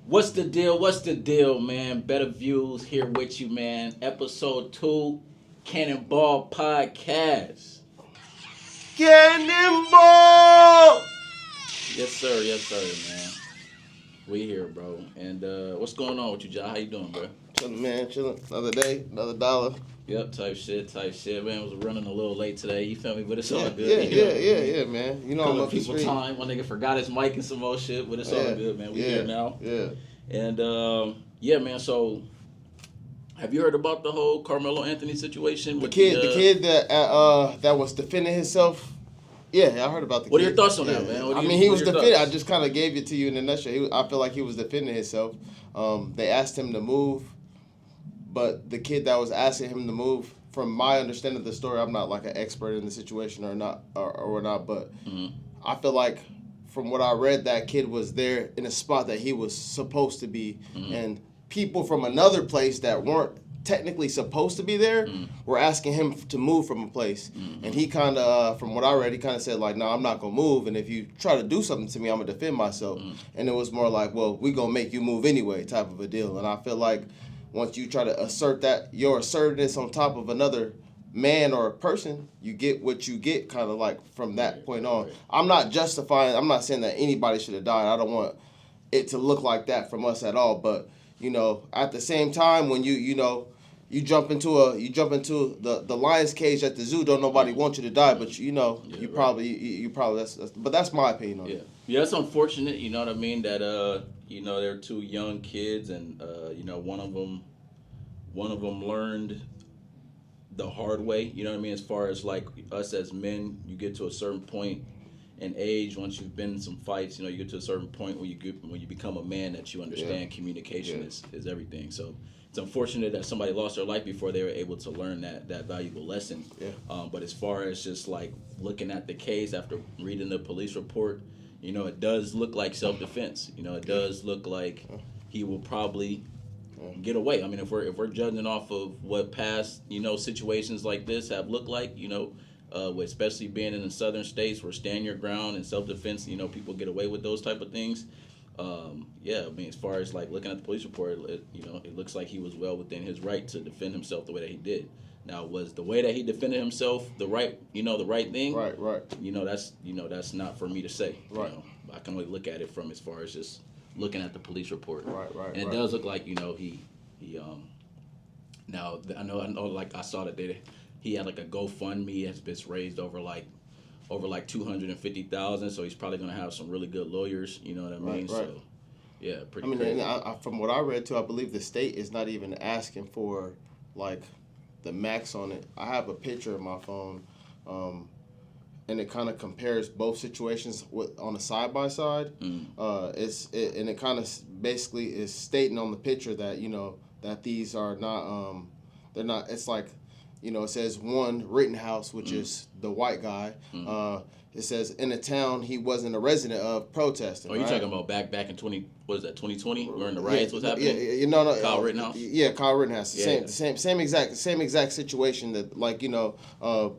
What's the deal? What's the deal, man? Better Views here with you, man. Episode 2, Cannonball Podcast. Cannonball! Yes, sir, man. We here, bro. And what's going on with you, Jai? How you doing, bro? Chilling, man, chilling. Another day, another dollar. Yep, type shit. Man, was running a little late today. You feel me? But it's all Yeah, good. yeah, man. You know I'm Killing up the people street. time. My nigga forgot his mic and some more shit, but it's all good, man. We here now. Yeah. And yeah, man. So, have you heard about the whole Carmelo Anthony situation? The kid that was defending himself. Yeah, I heard about the What kid. are your thoughts on that, man? He was defending. I just kind of gave it to you in a nutshell. I feel like he was defending himself. They asked him to move, but the kid that was asking him to move, from my understanding of the story, I'm not like an expert in the situation or not, but I feel like from what I read, that kid was there in a spot that he was supposed to be, and people from another place that weren't technically supposed to be there were asking him to move from a place, and he kind of, from what I read, he kind of said like, "No, I'm not gonna move, and if you try to do something to me, I'm gonna defend myself." And it was more like, "Well, we gonna make you move anyway," type of a deal. And I feel like once you try to assert that your assertiveness on top of another man or a person, you get what you get, kind of like from that point on. I'm not justifying. I'm not saying that anybody should have died. I don't want it to look like that from us at all. But at the same time, when you jump into the lion's cage at the zoo, don't nobody want you to die, but probably but that's my opinion on it. Yeah, it's unfortunate, you know what I mean, that they're two young kids, and one of them learned the hard way, you know what I mean, as far as like us as men, you get to a certain point in age, once you've been in some fights, you get to a certain point when you become a man, that you understand communication is everything. So it's unfortunate that somebody lost their life before they were able to learn that valuable lesson. Yeah. But as far as just like looking at the case after reading the police report, it does look like self-defense. It does look like he will probably get away. I mean, if we're judging off of what past situations like this have looked like, especially being in the southern states where stand your ground and self-defense, people get away with those type of things. I mean, as far as like looking at the police report, it looks like he was well within his right to defend himself the way that he did. Now, was the way that he defended himself the right thing? Right. That's not for me to say. Right. I can only look at it from as far as just looking at the police report. Right. And it does look like he now I know like I saw that he had like a GoFundMe that's been raised over like 250,000, so he's probably gonna have some really good lawyers. You know what I mean? Right. So yeah, pretty. I mean, crazy. from what I read too, I believe the state is not even asking for like the max on it. I have a picture of my phone, and it kind of compares both situations on a side by side. And it kind of basically is stating on the picture that that these are not they're not. It's like it says one Rittenhouse, which is the white guy. It says in a town he wasn't a resident of protesting. Oh, you're talking about back in 2020 when the riots was happening? No. Kyle Rittenhouse? Yeah, Kyle Rittenhouse. Same exact situation that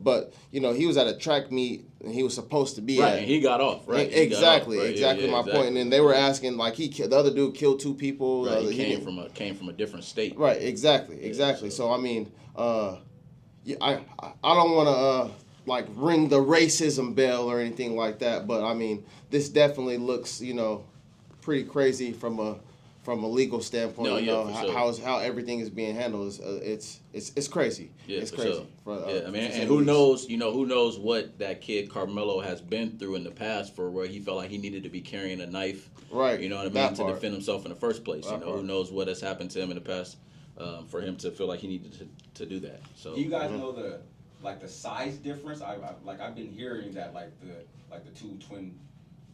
but he was at a track meet and he was supposed to be right, at. And he got off, right? Exactly, right? Exactly my point. And then they were asking like the other dude killed two people. Right, he came from a different state. Right, exactly. So I mean, I don't want to like ring the racism bell or anything like that, but I mean, this definitely looks pretty crazy from a legal standpoint. How everything is being handled is it's crazy. Yeah, it's crazy. Sure. I mean, and who knows what that kid Carmelo has been through in the past for where he felt like he needed to be carrying a knife. Right. You know what I mean, to defend himself in the first place. Who knows what has happened to him in the past for him to feel like he needed to do that. So do you guys know the size difference? I've been hearing that the two twin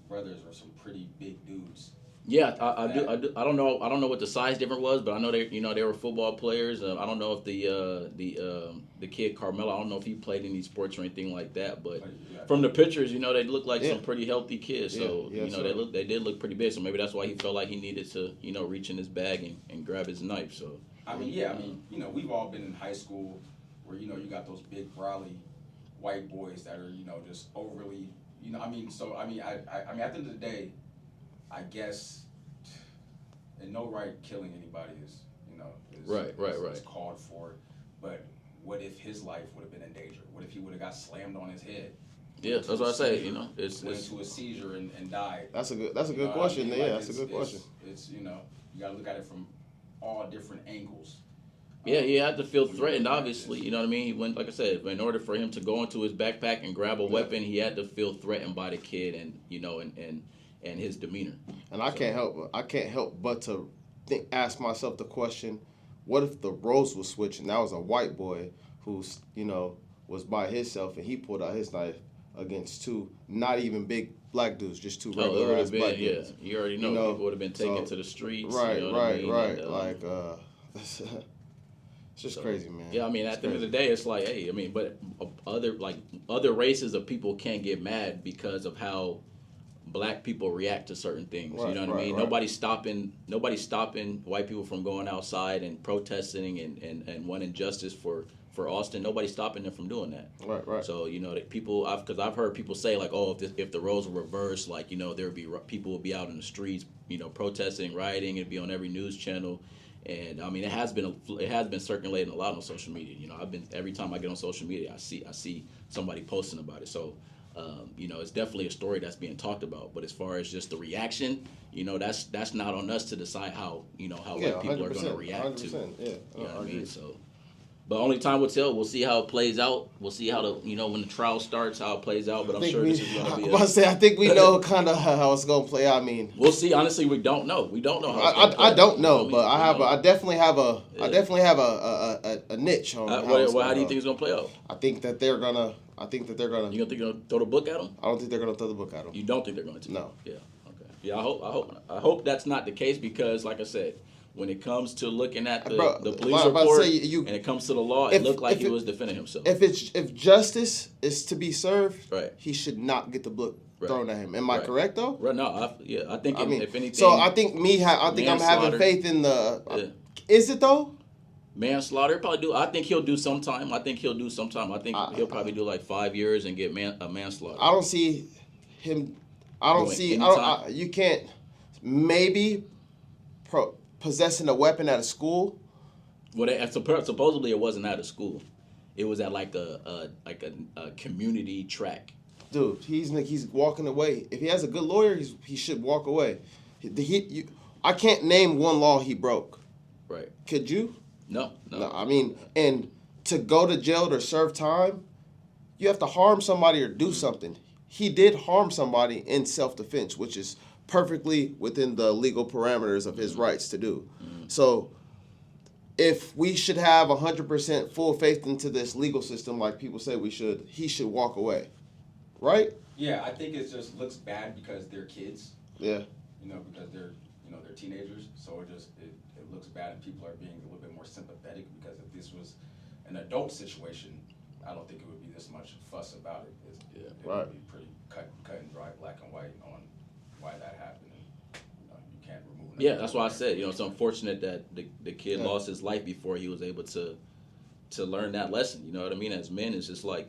brothers are some pretty big dudes. Yeah, I do. I don't know what the size difference was, but I know they were football players. I don't know if the kid Carmelo, I don't know if he played any sports or anything like that. But from the pictures, they look like some pretty healthy kids. So they did look pretty big. So maybe that's why he felt like he needed to reach in his bag and grab his knife. So we've all been in high school where you got those big brolic white boys that are just overly at the end of the day, I guess and no right killing anybody is, is called for. But what if his life would have been in danger? What if he would have got slammed on his head? Yeah, that's what I say. Went into a seizure and died. That's a good question. Yeah, that's a good question. It's you got to look at it from all different angles. Yeah, he had to feel threatened, obviously. You know what I mean? Like I said, in order for him to go into his backpack and grab a weapon, he had to feel threatened by the kid and and his demeanor. And I can't help but to ask myself the question: what if the roles were switched and that was a white boy who's was by himself and he pulled out his knife against two not even big black dudes, just two regular ass black dudes? Yeah, you already know people would have been taken to the streets. Right, you know what I mean? right. And, like it's just crazy, man. Yeah, I mean, at the end of the day, it's like, hey, I mean, but other races of people can't get mad because of how black people react to certain things. Right, you know what I mean? right. Nobody's stopping white people from going outside and protesting and wanting justice for Austin. Nobody's stopping them from doing that. Right. So that people, because I've heard people say like, oh, if the roles were reversed, like there would be people would be out in the streets, protesting, rioting. It'd be on every news channel. And I mean, it has been circulating a lot on social media. Every time I get on social media, I see somebody posting about it. So, it's definitely a story that's being talked about. But as far as just the reaction, that's not on us to decide how white people are going to react to. Yeah, you know what I mean? So, but only time will tell. We'll see how it plays out. We'll see how when the trial starts, how it plays out. But I'm sure this is going to be. I think we know kind of how it's going to play out. I mean, we'll see. Honestly, we don't know. We don't know how it's going to play out. I don't know, but I definitely have a niche on how do you think it's going to play out? I think that they're gonna. You don't think they're going to throw the book at them? I don't think they're gonna throw the book at them. You don't think they're going to? No. Yeah. Okay. Yeah. I hope that's not the case because, like I said, when it comes to looking at the police report and it comes to the law, it looked like he was defending himself. If justice is to be served, right, he should not get the book thrown at him. Am I correct though? Right. No. I think if anything. So I think I'm having faith in the. Is it though? Manslaughter, probably do. I think he'll do some time. I think he'll he'll probably do like 5 years and get manslaughter. I don't see him. You can't. Maybe possessing a weapon at a school. Well, supposedly it wasn't at a school. It was at like a community track. Dude, he's walking away. If he has a good lawyer, he should walk away. I can't name one law he broke. Right. Could you? No. I mean, and to go to jail or serve time, you have to harm somebody or do something. He did harm somebody in self-defense, which is perfectly within the legal parameters of his rights to do. So if we should have 100% full faith into this legal system like people say we should, he should walk away. Right? Yeah, I think it just looks bad because they're kids. Yeah. Because they're teenagers. So it looks bad and people are being a little bit more sympathetic because if this was an adult situation, I don't think it would be this much fuss about it. It would be pretty cut and dry, black and white on why that happened. And, you can't remove. Yeah, that's why I said it's unfortunate that the kid lost his life before he was able to learn that lesson. You know what I mean? As men, it's just like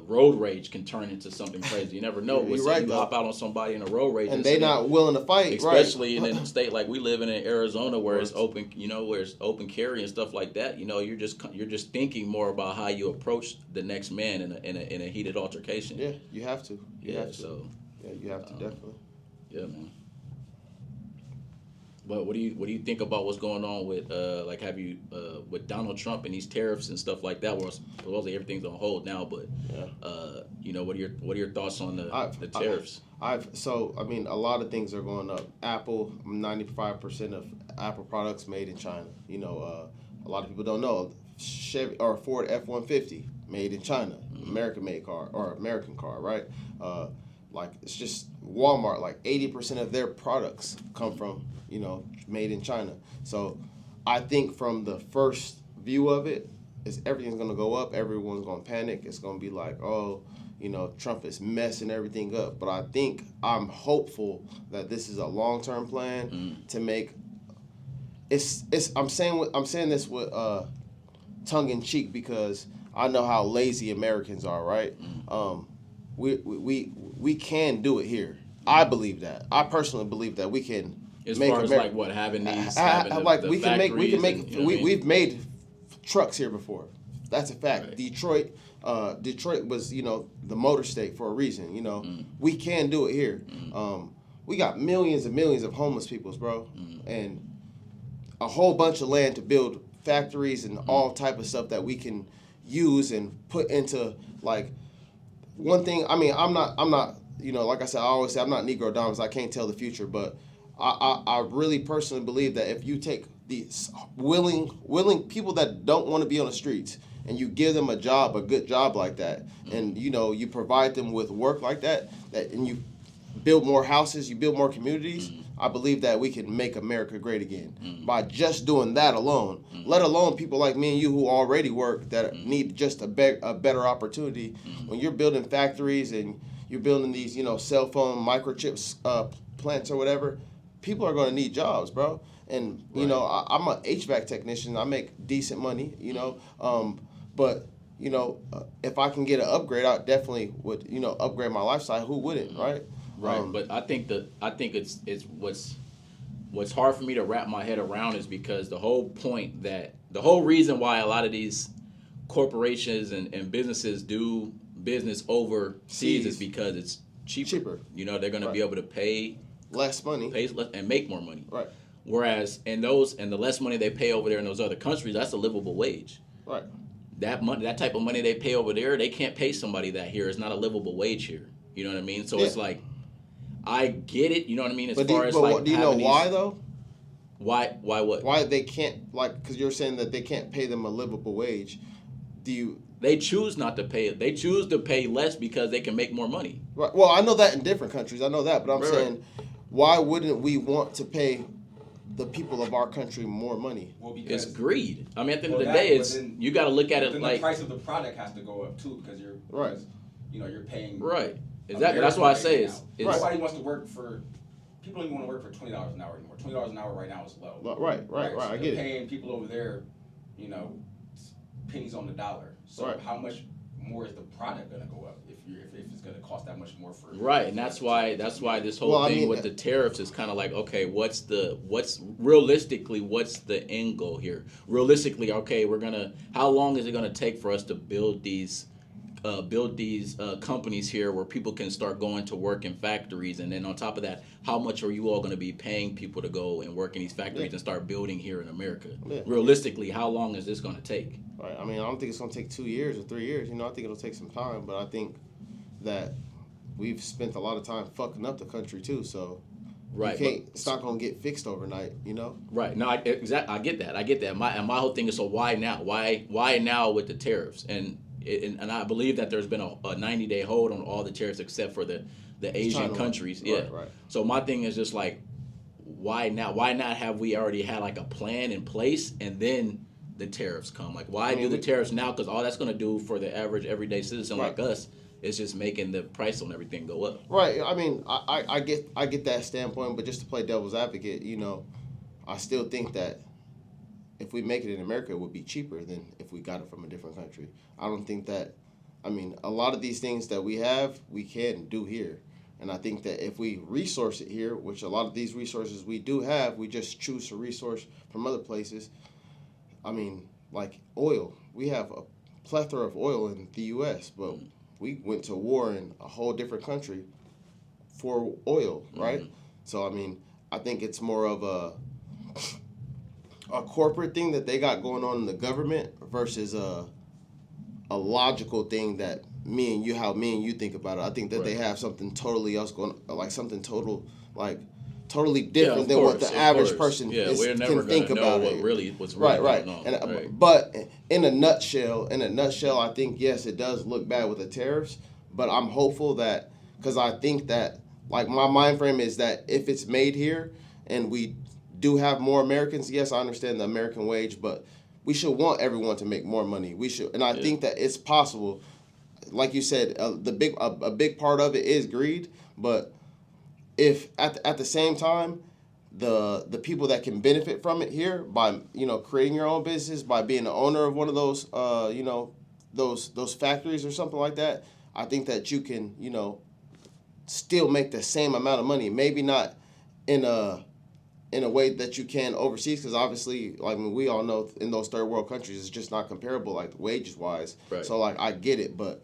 road rage can turn into something crazy. You never know. You're right, you hop out on somebody in a road rage, and they're not willing to fight, especially in a state like we live in Arizona, where it's open. Where it's open carry and stuff like that. You're just thinking more about how you approach the next man in a heated altercation. Yeah, you have to. You have to Definitely. Yeah, man. But what do you think about what's going on with with Donald Trump and these tariffs and stuff like that? Where supposedly everything's on hold now, but what are your thoughts on the tariffs? A lot of things are going up. Apple, 95% of Apple products made in China. A lot of people don't know. Chevy or Ford F-150 made in China, American-made car or American car, right? It's just Walmart. 80% of their products come from made in China. So I think from the first view of it, is everything's gonna go up. Everyone's gonna panic. It's gonna be like, Trump is messing everything up. But I'm hopeful that this is a long-term plan to make. I'm saying this with tongue in cheek because I know how lazy Americans are, right? We can do it here. I believe that. I personally believe that we can As make far as America. like what having these, having the, Like the we can make factories and, you know what I mean? we've made trucks here before. That's a fact. Right. Detroit was the motor state for a reason. We can do it here. We got millions and millions of homeless peoples, bro, and a whole bunch of land to build factories and all type of stuff that we can use and put into like one thing. I mean, I'm not like I said, I always say I'm not Negro Dominus. I can't tell the future, but I really personally believe that if you take these willing people that don't want to be on the streets and you give them a good job like that, and you provide them with work like that, and you build more houses, you build more communities, I believe that we can make America great again by just doing that alone. Let alone people like me and you who already work that need just a better opportunity. When you're building factories and you're building these, cell phone microchips plants or whatever, people are going to need jobs, bro. And I'm an HVAC technician. I make decent money, but if I can get an upgrade, I definitely would, upgrade my lifestyle. Who wouldn't, right? Right, but I think it's what's hard for me to wrap my head around is because the whole reason why a lot of these corporations and businesses do business overseas is because it's cheaper. They're going to be able to pay less money, and make more money. Right. Whereas the less money they pay over there in those other countries, that's a livable wage. Right. That type of money they pay over there, they can't pay somebody that here. It's not a livable wage here. You know what I mean? So it's like, I get it. You know what I mean? Do you know why though? Why what? Why they can't, because you're saying that they can't pay them a livable wage. They choose not to pay it. They choose to pay less because they can make more money. Right. Well, I know that in different countries. I know that, but I'm saying, why wouldn't we want to pay the people of our country more money? Well, because it's greed. I mean, at the end of the day, you got to look at it like the price of the product has to go up too because you're paying right. Exactly. That's why I say nobody wants to work for. People don't even want to work for $20 an hour anymore. $20 an hour right now is low. Right. So I get it. Paying people over there, pennies on the dollar. So how much more is the product going to go up if it's going to cost that much more for? Right, and that's why this whole thing with the tariffs is kind of like, okay, what's realistically what's the end goal here? Realistically, okay, how long is it gonna take for us to build these companies here where people can start going to work in factories, and then on top of that, how much are you all going to be paying people to go and work in these factories and start building here in America? Realistically, how long is this going to take? Right. I mean, I don't think it's going to take 2 years or 3 years. I think it'll take some time, but I think that we've spent a lot of time fucking up the country too. So right, it's not going to get fixed overnight. Right. No, I get that. My whole thing is, so why now? Why now with the tariffs? And I believe that there's been a 90-day hold on all the tariffs except for the Asian countries. Right. So my thing is just like, why now? Why not have we already had like a plan in place and then the tariffs come? Like, why do the tariffs now? Because all that's going to do for the average everyday citizen like us is just making the price on everything go up. Right. I mean, I get that standpoint, but just to play devil's advocate, I still think that if we make it in America, it would be cheaper than if we got it from a different country. I don't think that, a lot of these things that we have, we can do here. And I think that if we resource it here, which a lot of these resources we do have, we just choose to resource from other places. Like oil. We have a plethora of oil in the U.S., but we went to war in a whole different country for oil, right? So, I think it's more of a corporate thing that they got going on in the government versus a logical thing that me and you think about it. I think that they have something totally else going, like something totally different than what the average person can think about it. What's really going on. And, but in a nutshell, I think yes, it does look bad with the tariffs, but I'm hopeful that, because I think that, like, my mind frame is that if it's made here and we do have more Americans, yes, I understand the American wage, but we should want everyone to make more money. We should, and I think that it's possible. Like you said, a big part of it is greed, but if at the same time, the people that can benefit from it here by creating your own business, by being the owner of one of those those factories or something like that, I think that you can still make the same amount of money. Maybe not in a in a way that you can overseas, because obviously, like, I mean, we all know in those third world countries, it's just not comparable, like, wages wise. Right. So, like, I get it, but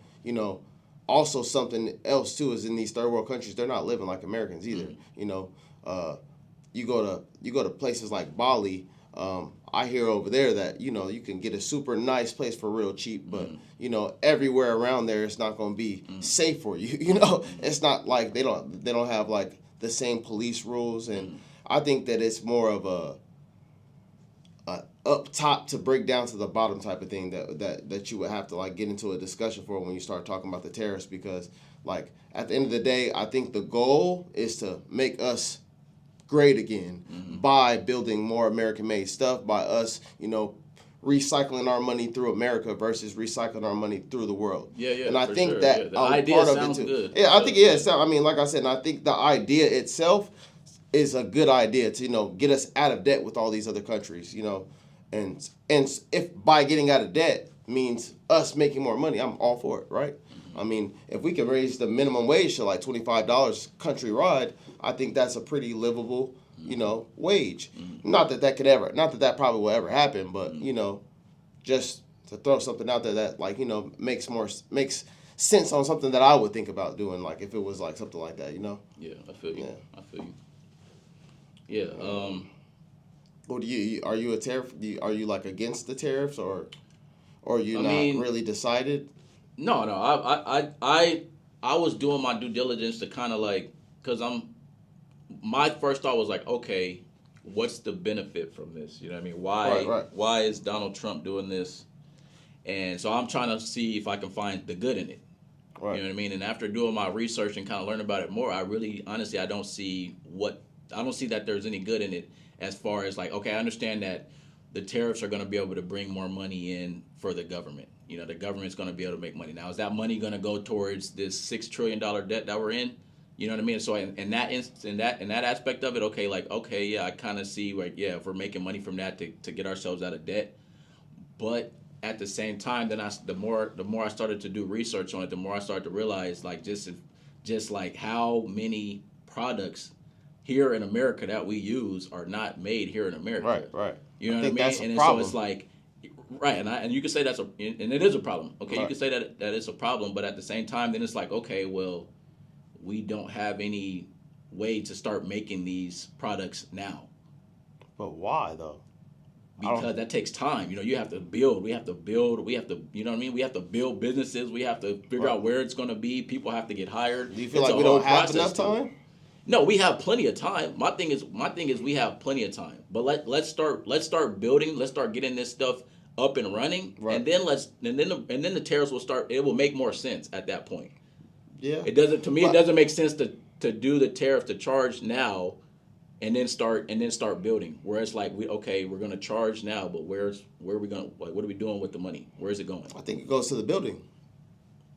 also something else too is in these third world countries, they're not living like Americans either. You go to places like Bali. I hear over there that you can get a super nice place for real cheap, but everywhere around there it's not going to be safe for you. It's not like they don't have like the same police rules, and I think that it's more of a up top to break down to the bottom type of thing that you would have to like get into a discussion for when you start talking about the tariffs, because like at the end of the day, I think the goal is to make us great again by building more American-made stuff, by us, recycling our money through America versus recycling our money through the world. Yeah, and I think sure. that the idea part sounds of it too. good. Yeah, I think I mean, like I said, and I think the idea itself is a good idea to get us out of debt with all these other countries, and if by getting out of debt means us making more money, I'm all for it, right? I mean, if we can raise the minimum wage to like $25 countrywide, I think that's a pretty livable, wage. Not that probably will ever happen, but just to throw something out there that like makes sense on something that I would think about doing, like if it was like something like that, Yeah, I feel you. Yeah. I feel you. Yeah. Well, are you a tariff? Are you like against the tariffs, or are you not really decided? No. I was doing my due diligence to kind of like, because my first thought was like, okay, what's the benefit from this? You know what I mean? Why is Donald Trump doing this? And so I'm trying to see if I can find the good in it. Right. You know what I mean? And after doing my research and kind of learning about it more, I really, honestly, I don't see that there's any good in it, as far as like, okay, I understand that the tariffs are going to be able to bring more money in for the government. The government's going to be able to make money. Now, is that money going to go towards this $6 trillion debt that we're in? You know what I mean? So in that aspect of it, yeah, I kind of see like, yeah, if we're making money from that to get ourselves out of debt. But at the same time, then the more I started to do research on it, the more I started to realize like just like how many products here in America that we use are not made here in America. Right. You know what I mean? That's a and problem. So it's like, right, and you can say and it is a problem. Okay, right. You can say that it's a problem, but at the same time, then it's like, okay, well, we don't have any way to start making these products now. But why though? Because that takes time. You have to build. We have to build. You know what I mean? We have to build businesses. We have to figure out where it's going to be. People have to get hired. Do you feel like we don't have enough time? No, we have plenty of time. My thing is we have plenty of time. But let's start building. Let's start getting this stuff up and running, right. and then the tariffs will start. It will make more sense at that point. Yeah. It doesn't. To me, it doesn't make sense to do the tariff to charge now, and then start building. Whereas like we're going to charge now, but where are we going? Like, what are we doing with the money? Where is it going? I think it goes to the building.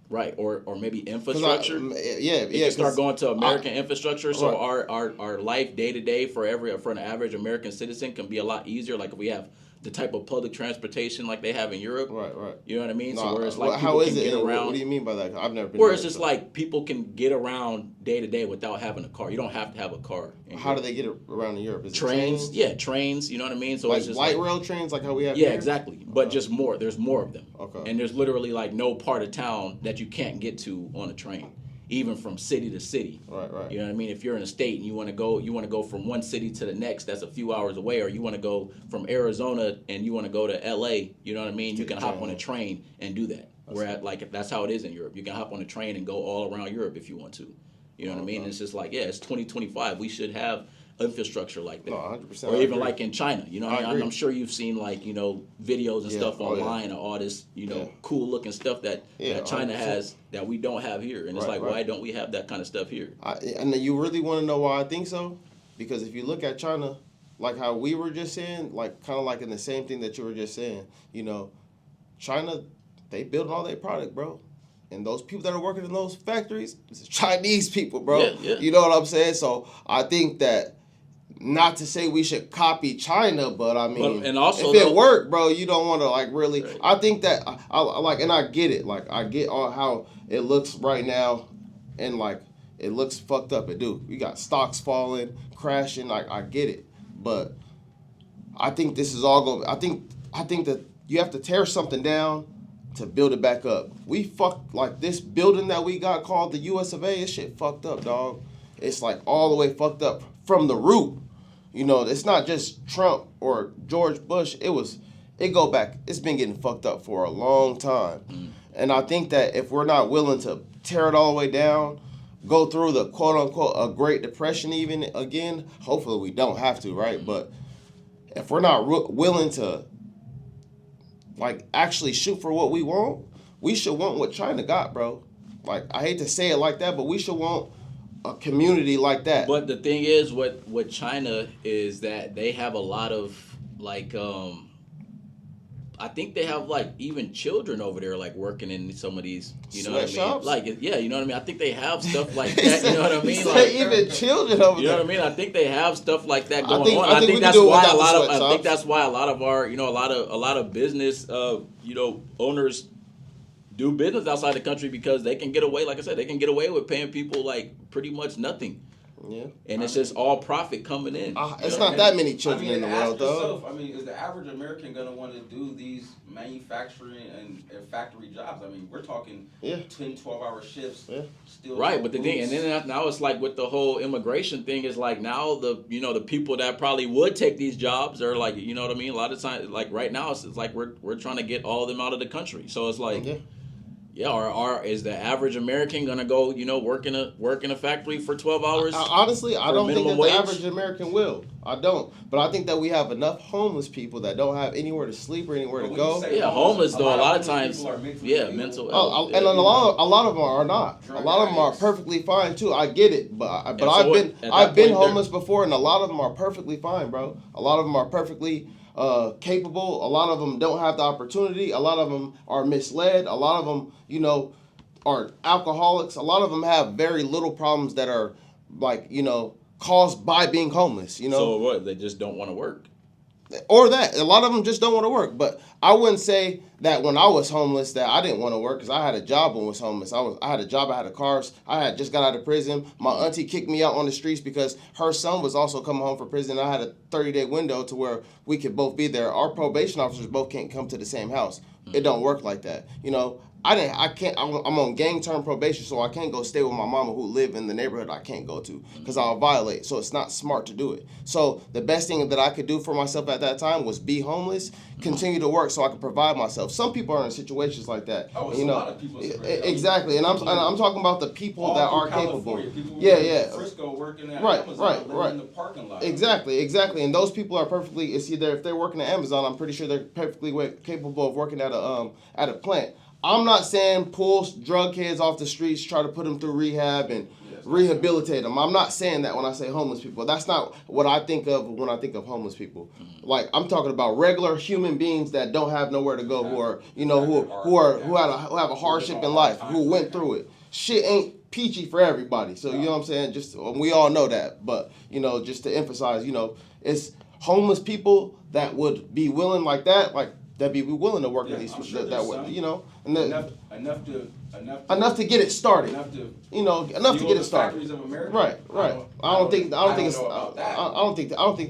Right, or maybe infrastructure. Yeah. Start going to American infrastructure, so right. our life day to day for an average American citizen can be a lot easier. Like if we have the type of public transportation like they have in Europe. Right. You know what I mean? So where it's like people can get around. What do you mean by that? I've never been. Where it's just like people can get around day to day without having a car. You don't have to have a car. How do they get around in Europe? Is trains? It trains? Yeah, trains. You know what I mean? So like it's just light rail trains, like how we have. Yeah, here? Exactly. But just more. There's more of them. Okay. And there's literally like no part of town that you can't get to on a train, even from city to city. Right. You know what I mean? If you're in a state and you want to go from one city to the next, that's a few hours away, or you want to go from Arizona and you want to go to LA, you know what I mean? You can hop on a train and do that. Whereas like that's how it is in Europe. You can hop on a train and go all around Europe if you want to. You know what I mean? It's just like, yeah, it's 2025. We should have infrastructure like that. No, 100%. Or even like in China. You know what I mean? I'm sure you've seen like, videos and stuff online of all this, cool looking stuff that China 100%. Has that we don't have here. And it's why don't we have that kind of stuff here? And you really want to know why I think so? Because if you look at China, like how we were just saying, like kind of like in the same thing that you were just saying, China, they build all their product, bro. And those people that are working in those factories, it's Chinese people, bro. Yeah. You know what I'm saying? So I think that, not to say we should copy China, but I mean, and also, if it worked, bro, you don't want to like really. Right. I think that I like, and I get it. Like I get how it looks right now, and like it looks fucked up. It do. You got stocks falling, crashing. Like I get it, but I think this is all going. I think that you have to tear something down to build it back up. We fucked like this building that we got called the U.S. of A. This shit fucked up, dog. It's like all the way fucked up from the root. You know, it's not just Trump or George Bush. It go back. It's been getting fucked up for a long time. And I think that if we're not willing to tear it all the way down, go through the quote unquote a Great Depression even again, hopefully we don't have to, right? But if we're not willing to like actually shoot for what we want, we should want what China got, bro. Like, I hate to say it like that, but we should want a community like that. But the thing is, what China is that they have a lot of like, I think they have like even children over there like working in some of these, you know what I mean? Sweatshops? Like, yeah, you know what I mean? I think they have stuff like that, you know what I mean? Like, Like, even children over you know there. what I mean? I think they have stuff like that going on. I think we can that's do it why without a the lot of sweatshops. I think that's why a lot of our, you know, a lot of business you know, owners do business outside the country because they can get away, like I said, they can get away with paying people like pretty much nothing. Yeah. And it's just all profit coming in. It's You know? not that many children in the ask world, though. yourself, I mean, is the average American going to want to do these manufacturing and factory jobs? I mean, we're talking 10, 12-hour shifts. Yeah. Still Right, but the thing, and then now it's like with the whole immigration thing is like now the, you know, the people that probably would take these jobs are like, you know what I mean? A lot of times, like right now, it's like we're trying to get all of them out of the country. So it's like, is the average American gonna go, you know, work in a factory for 12 hours? Honestly, I don't think that minimum the wage? average American will. I don't. But I think that we have enough homeless people that don't have anywhere to sleep or anywhere to But when go. you say Yeah, homeless though. A lot of homeless times, people are mentally ill. mental Oh, health. and a lot of them are not. Drug A lot of them are addicts. perfectly fine too. I get it, but And so at I've that been point, homeless before, and a lot of them are perfectly fine, bro. A lot of them are perfectly capable. A lot of them don't have the opportunity. A lot of them are misled. A lot of them, you know, are alcoholics. A lot of them have very little problems that are like, you know, caused by being homeless. You know, So what? They just don't want to work. or that a lot of them just don't want to work. But I wouldn't say that when I was homeless that I didn't want to work, because I had a job when I was homeless. I had a job, I had a car, I had just got out of prison. My auntie kicked me out on the streets because her son was also coming home from prison. I had a 30-day window to where we could both be there. Our probation officers both can't come to the same house. It don't work like that. You know, I'm on gang term probation, so I can't go stay with my mama who live in the neighborhood I can't go to because I'll violate. So it's not smart to do it. So the best thing that I could do for myself at that time was be homeless, continue to work so I could provide myself. Some people are in situations like that. Oh, it's you a know, lot of people. exactly. And I'm talking about the people All that through are capable. California, people Yeah. Frisco working at Right, Amazon, right. in the parking lot. Exactly. And those people are perfectly. It's either if they're working at Amazon, I'm pretty sure they're perfectly capable of working at a plant. I'm not saying pull drug kids off the streets, try to put them through rehab and rehabilitate them. I'm not saying that when I say homeless people. That's not what I think of when I think of homeless people. Like, I'm talking about regular human beings that don't have nowhere to go, who are, you know, who have a hardship in life, who went through it. Shit ain't peachy for everybody. So, you know what I'm saying? Just we all know that. But, you know, just to emphasize, you know, it's homeless people that would be willing like that, like that be willing to work in these that way, you know, and enough to get it started. Enough to get it started. Right. I don't think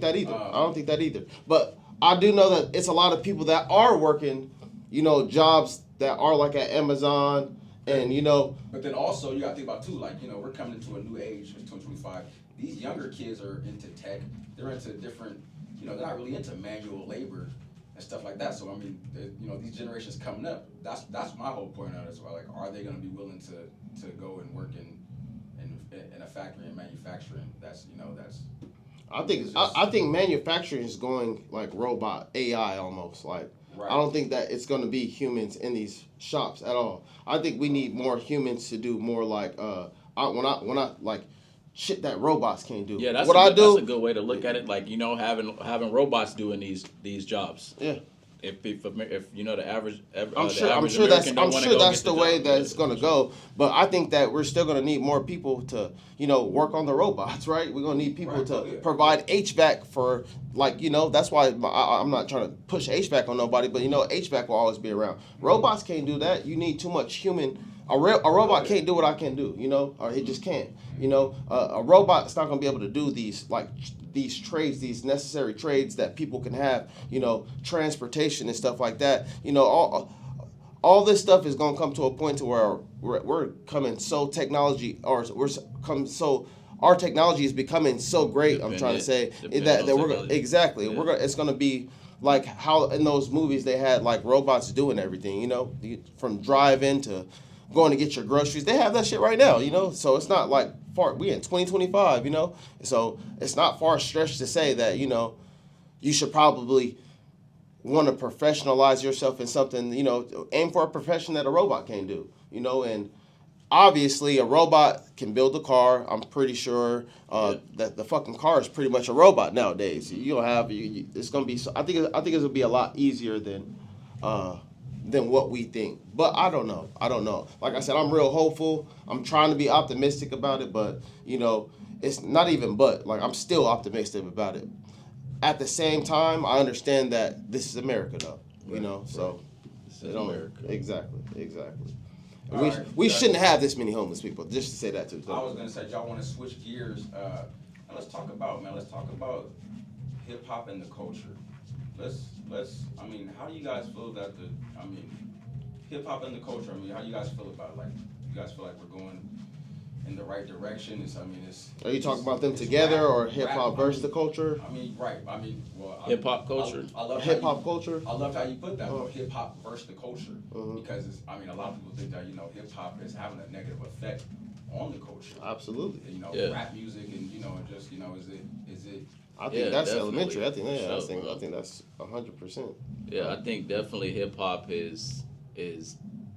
that either. But I do know that it's a lot of people that are working, you know, jobs that are like at Amazon and, you know. But then also you got to think about too, like, you know, we're coming into a new age in 2025. These younger kids are into tech. They're into different, you know, they're not really into manual labor and stuff like that. So I mean, you know, these generations coming up. That's my whole point on it as well. Like, are they going to be willing to go and work in a factory and manufacturing? That's, you know, that's. I think manufacturing is going like robot AI almost. Like, right. I don't think that it's going to be humans in these shops at all. I think we need more humans to do more like when I like shit that robots can't do. Yeah, that's a good way to look at it. Like, you know, having robots doing these jobs. Yeah. If you know the average, I'm sure that's the way that it's gonna go. But I think that we're still gonna need more people to, you know, work on the robots, right? We're gonna need people to provide HVAC for, like, you know, that's why I'm not trying to push HVAC on nobody, but you know, HVAC will always be around. Robots can't do that. You need too much human A robot can't do what I can do, you know, or he just can't. You know, a robot's not gonna be able to do these trades, these necessary trades that people can have. You know, transportation and stuff like that. You know, all this stuff is gonna come to a point to where we're coming so technology, or our technology is becoming so great. I'm trying to say that we're exactly it's gonna be like how in those movies they had like robots doing everything. You know, from driving to going to get your groceries. They have that shit right now, you know? So it's not like far, we in 2025, you know? So it's not far stretched to say that, you know, you should probably want to professionalize yourself in something, you know, aim for a profession that a robot can't do, you know? And obviously a robot can build a car. I'm pretty sure that the fucking car is pretty much a robot nowadays. You don't have, it's going to be, I think it's going to be a lot easier than what we think. But I don't know. Like I said, I'm real hopeful. I'm trying to be optimistic about it, but, you know, it's not even but. Like, I'm still optimistic about it. At the same time, I understand that this is America, though. You know, so. This is America. Exactly. We Right. shouldn't have this many homeless people, just to say that, too. I was going to say, y'all want to switch gears. Let's talk about hip-hop and the culture. I mean, how do you guys feel that hip-hop and the culture, how do you guys feel about it? Like, you guys feel like we're going in the right direction? Are you talking about them together rap, or hip-hop versus the culture? Hip-hop culture. I love hip-hop culture? I love how you put that, hip-hop versus the culture. Because, a lot of people think that, hip-hop is having a negative effect on the culture. Absolutely. Rap music and, is it I think that's definitely. elementary. I think Sure, I think that's 100%. Yeah, I think definitely hip hop is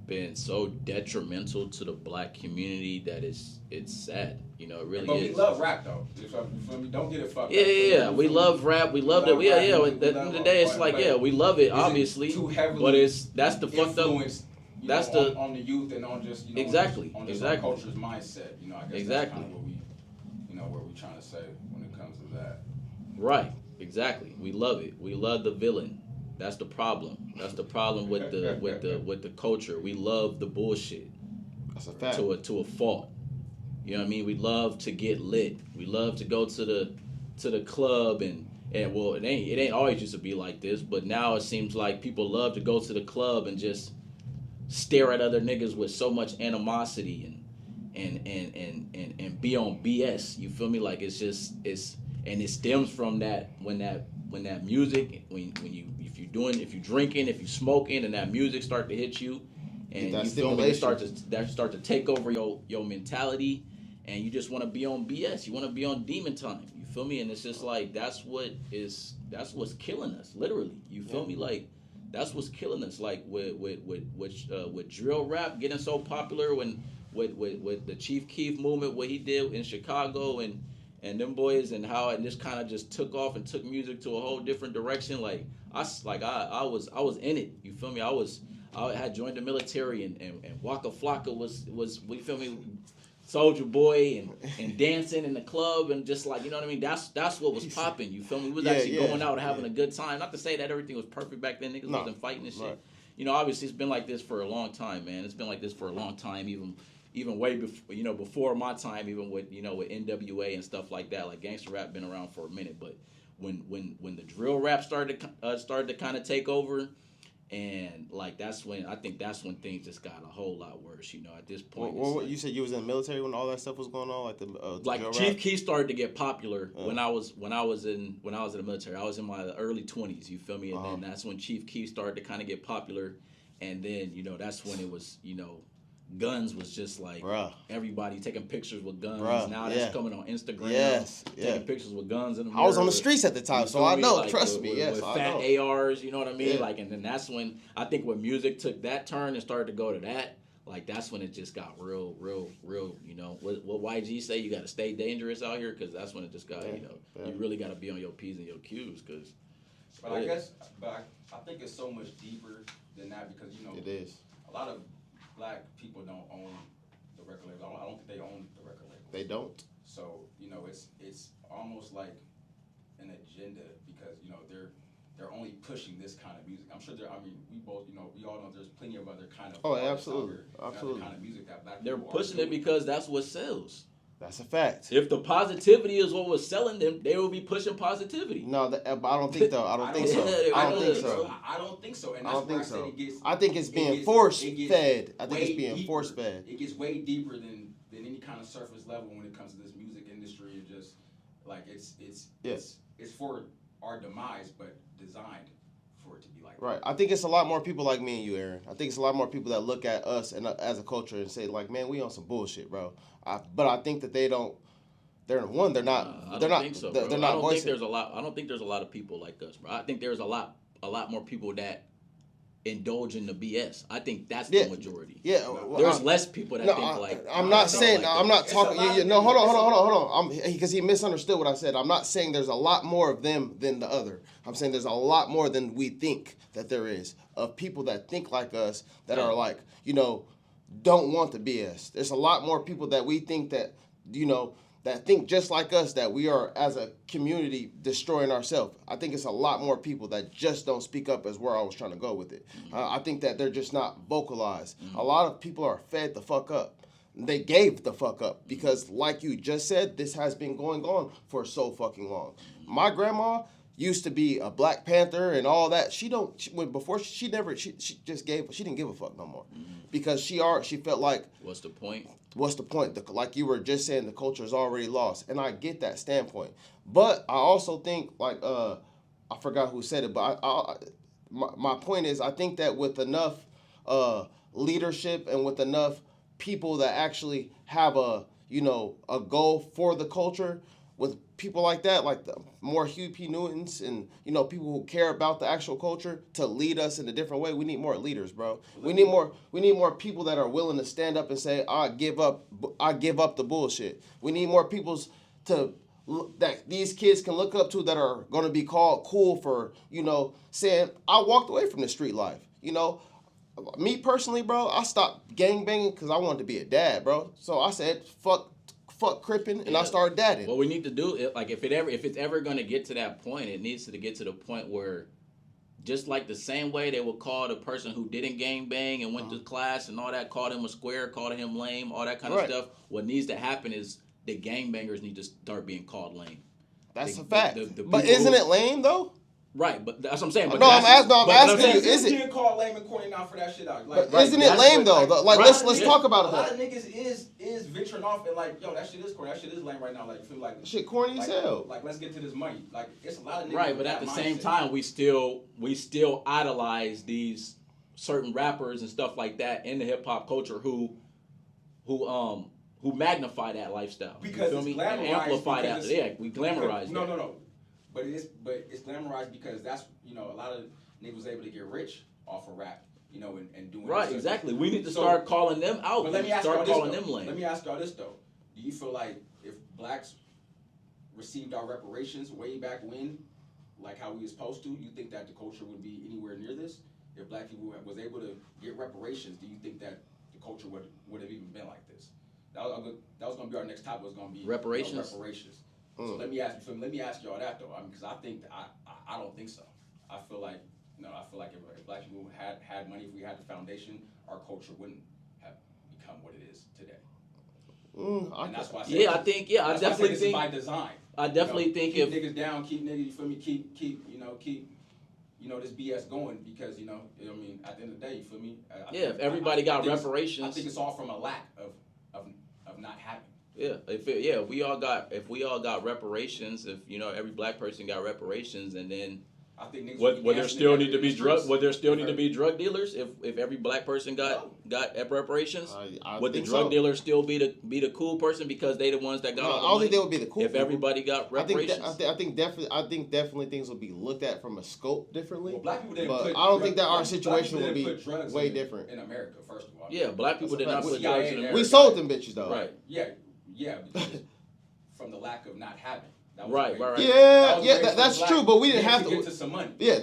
been so detrimental to the black community that it's sad. You know, it really but is. we love rap though. You feel me? Don't get it fucked up. Yeah. We love rap. We love it. Yeah. At the end of the day, it's like, we love it, obviously. But that's the fucked up. That's on the youth and on just exactly. on just our culture's mindset. I guess that's kind of what we're trying to say when it comes to that. Right. Exactly. We love it. We love the villain. That's the problem. That's the problem with the culture. We love the bullshit. That's a fact. To a fault. You know what I mean? We love to get lit. We love to go to the club and well, it ain't always used to be like this, but now it seems like people love to go to the club and just stare at other niggas with so much animosity and be on BS. You feel me? Like it stems from that when that music if you drinking, if you smoking, and that music start to hit you, and you feel me, start to take over your mentality, and you just want to be on BS. You want to be on demon time. You feel me? And it's just like that's what's killing us, literally. You feel me? Like that's what's killing us. Like with drill rap getting so popular when with the Chief Keef movement, what he did in Chicago and them boys, and how it just kind of just took off and took music to a whole different direction. Like I was in it. You feel me? I had joined the military, and Waka Flocka was you feel me, Soldier Boy and dancing in the club and just like, you know what I mean? That's what was popping. You feel me? We was actually going out and having a good time. Not to say that everything was perfect back then. Niggas wasn't fighting and shit. Right. Obviously it's been like this for a long time, man. It's been like this for a long time, even way before, before my time, even with, with NWA and stuff like that. Like gangster rap been around for a minute, but when the drill rap started to kind of take over, and like that's when things just got a whole lot worse. At this point. Well, you said you was in the military when all that stuff was going on, like Chief Keef started to get popular when I was in the military. I was in my early 20s. You feel me? And then that's when Chief Keef started to kind of get popular, and then that's when it was guns was just like everybody taking pictures with guns. Now that's coming on Instagram. Taking pictures with guns in the mirror. I was on the streets at the time, so I know. Like, trust me. Yes, with I fat know. ARs, you know what I mean? Like, and then that's when I think when music took that turn and started to go to that. Like that's when it just got real. What YG say? You got to stay dangerous out here, because that's when it just got. You really got to be on your P's and your Q's, because. But I think it's so much deeper than that, because it is. A lot of black people don't own the record label. I don't think they own the record label. They don't. So it's almost like an agenda, because they're only pushing this kind of music. I'm sure I mean, we all know there's plenty of other kind of. Oh, artists out absolutely, here, and absolutely. other kind of music that black They're people are pushing it doing. because that's what sells. That's a fact. If the positivity is what was selling them, they will be pushing positivity. No, but I don't think though. I don't think so. I don't think so. I don't think so. And I that's don't where think I said so. it gets. I think it's being it gets- force it gets fed. I think way it's being deeper. force fed. It gets way deeper than any kind of surface level when it comes to this music industry. And just like it's for our demise, but designed for it to be like Right. I think it's a lot more people like me and you, Aaron. I think it's a lot more people that look at us and as a culture and say like, man, we on some bullshit, bro. But I think that they don't. They're one. They're not. I they're don't not. think so, They're bro. not I don't think voicing. there's a lot. I don't think there's a lot of people like us, bro. I think there's a lot more people that indulge in the BS. I think that's the majority. Yeah. There's less people that think like. I'm not saying. like I'm that. not talking. It's a lot No, of hold on. Because he misunderstood what I said. I'm not saying there's a lot more of them than the other. I'm saying there's a lot more than we think that there is of people that think like us that are like, don't want the BS. There's a lot more people that we think that, that think just like us, that we are as a community destroying ourselves. I think it's a lot more people that just don't speak up, as where I was trying to go with it. I think that they're just not vocalized. A lot of people are fed the fuck up. They gave the fuck up because, like you just said, this has been going on for so fucking long. My grandma used to be a Black Panther and all that. She didn't give a fuck no more because she felt like, What's the point? what's the point? Like you were just saying, the culture is already lost, and I get that standpoint. But I also think, like I forgot who said it, but my point is, I think that with enough leadership and with enough people that actually have a goal for the culture, with people like that, like the more Hugh P. Newtons and people who care about the actual culture to lead us in a different way. We need more leaders, bro. We need more people that are willing to stand up and say, I give up the bullshit. We need more people that these kids can look up to that are going to be called cool for saying, I walked away from the street life. Me personally, bro, I stopped gangbanging because I wanted to be a dad, bro. So I said, fuck cripping, and I started dadding. What we need to do, like if it's ever going to get to that point, it needs to get to the point where, just like the same way they would call the person who didn't gangbang and went to class and all that, called him a square, called him lame, all that kind of stuff. What needs to happen is the gangbangers need to start being called lame. That's a fact. The but isn't it lame though? Right, but that's what I'm saying. But I'm asking you, is it? Being called lame and corny now for that shit out. But isn't it lame though? Let's talk about it. A lot of niggas is venturing off and like, yo, that shit is corny. That shit is lame right now. Like, you feel like shit corny as hell. Like, let's get to this money. Like, it's a lot of niggas. Right, but at the same time, we still idolize these certain rappers and stuff like that in the hip hop culture who magnify that lifestyle. Because you feel it's me? glamorized. And amplify that. It's, Yeah, we glamorize. No. But it's glamorized because that's a lot of niggas was able to get rich off of rap, and doing Right, exactly. We need to start calling them out. But let me ask start y'all calling this, them lame. Let me ask y'all this though: do you feel like if blacks received our reparations way back when, like how we was supposed to, you think that the culture would be anywhere near this? If black people was able to get reparations, do you think that the culture would have even been like this? That was going to be our next topic. Was going to be reparations. Reparations. So let me ask y'all that though, because I think I don't think so. I feel like if black people had money, if we had the foundation, our culture wouldn't have become what it is today. And that's why I say I definitely think by design. I definitely think keep if niggas down, keep niggas, you feel me, keep this BS going because at the end of the day, you feel me? If everybody got reparations, I think it's all from a lack of not having. Yeah, if we all got reparations, if every black person got reparations, and then I think niggas would there still need to be drug dealers if every black person got reparations? Would the drug dealer still be the cool person because they the ones that got all the money? I don't think they would be the cool if people. everybody got reparations. I think definitely things will be looked at from a scope differently. Well, black people didn't but I don't think that our situation would be way different in America. First of all, yeah, black people did not put drugs in America. We sold them bitches though. Right. Yeah, because from the lack of not having. Right. Yeah, that's true, but we didn't have to get to some money. Yeah,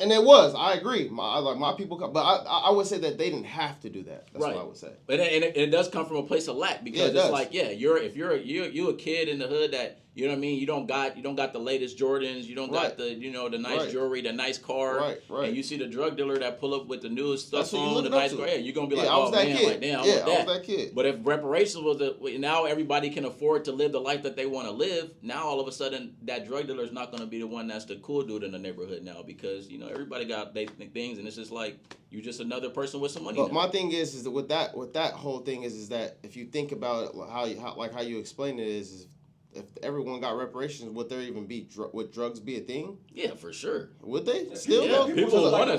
and it was. I agree. My people, but I would say that they didn't have to do that. That's what I would say. But it does come from a place of lack because it's like, if you're a kid in the hood that You know what I mean? You don't got the latest Jordans. You don't got Right. the the nice Right. jewelry, the nice car. Right, right. And you see the drug dealer that pull up with the newest That's stuff what you on, the looking up nice to. car. Yeah, you're gonna be like, I was oh that man, kid. like damn, I Yeah, want I was that. that kid. But if reparations was now everybody can afford to live the life that they want to live. Now all of a sudden that drug dealer is not going to be the one that's the cool dude in the neighborhood now because everybody got they things and it's just like you just another person with some money. But now. my thing is that with that whole thing is that if you think about it, how you explain it is if everyone got reparations, would there even be would drugs be a thing? Yeah, for sure. Would they still? Yeah, though? people want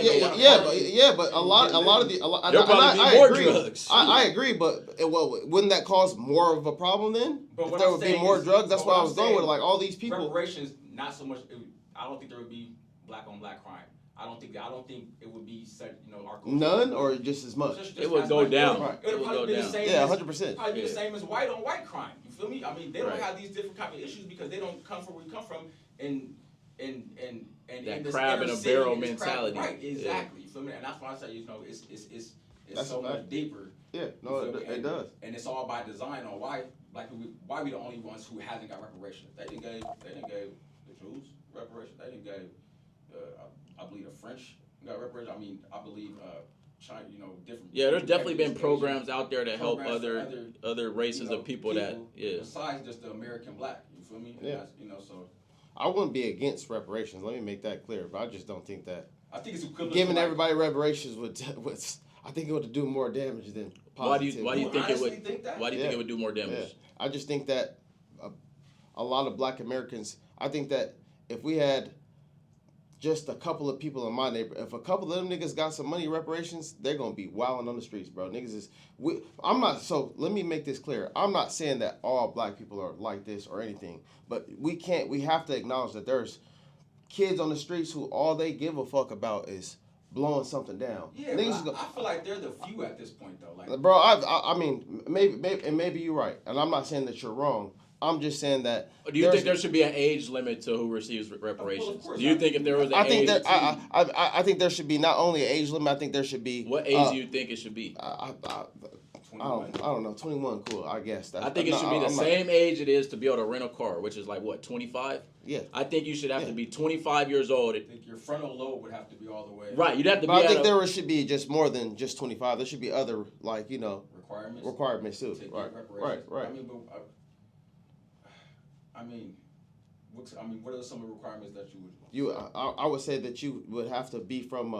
to But a lot of the There'll probably be more drugs. I agree, but wouldn't that cause more of a problem then? But If there would be more drugs, that's why I was going with like all these people. Reparations, not so much. I don't think there would be black on black crime. I don't think it would be such. Our culture. None or just as much. It would go down. Right. It would probably be the same. Yeah, 100%. Probably be the same as white on white crime. You feel me? I mean, they don't Right. have these different kind of issues because they don't come from where we come from, and That this crab in inner a city, barrel this crab- mentality. Right? Exactly. Yeah. You feel me? And that's why I say it's That's so a fact. much deeper. Yeah, no, it does. And it's all by design on why we the only ones who hasn't got reparations. They didn't give the Jews reparations. They didn't give I believe the French got reparations. I mean, I believe China, different. Yeah, there's definitely been Asian programs out there to help programs for other races of people that besides just the American black. You feel me? And Yeah. So I wouldn't be against reparations. Let me make that clear. But I just don't think that I think it's equivalent. giving to everybody reparations would I think it would do more damage than positive. Why do you think it would? Think that? Why do you think it would do more damage? Yeah. I just think that a lot of black Americans, I think that if we had just a couple of people in my neighborhood, if a couple of them niggas got some money reparations, they're going to be wilding on the streets, bro. Niggas is, so let me make this clear. I'm not saying that all black people are like this or anything, but we have to acknowledge that there's kids on the streets who all they give a fuck about is blowing something down. Yeah, but I feel like they're the few at this point, though. Like, bro, I mean, maybe you're right, and I'm not saying that you're wrong. I'm just saying that. Do you think there should be an age limit to who receives reparations? Well, do you think if there was an I think age? I think there should be not only an age limit. I think there should be. What age do you think it should be? I don't know. 21, cool. I guess. I think it should be the same age it is to be able to rent a car, which is like what, 25? Yeah. I think you should have to be 25 years old. I think your frontal lobe would have to be all the way. Right, you'd have to be. But I think there should be just more than just 25. There should be other requirements too. Right. What are some of the requirements that you would? I would say that you would have to be from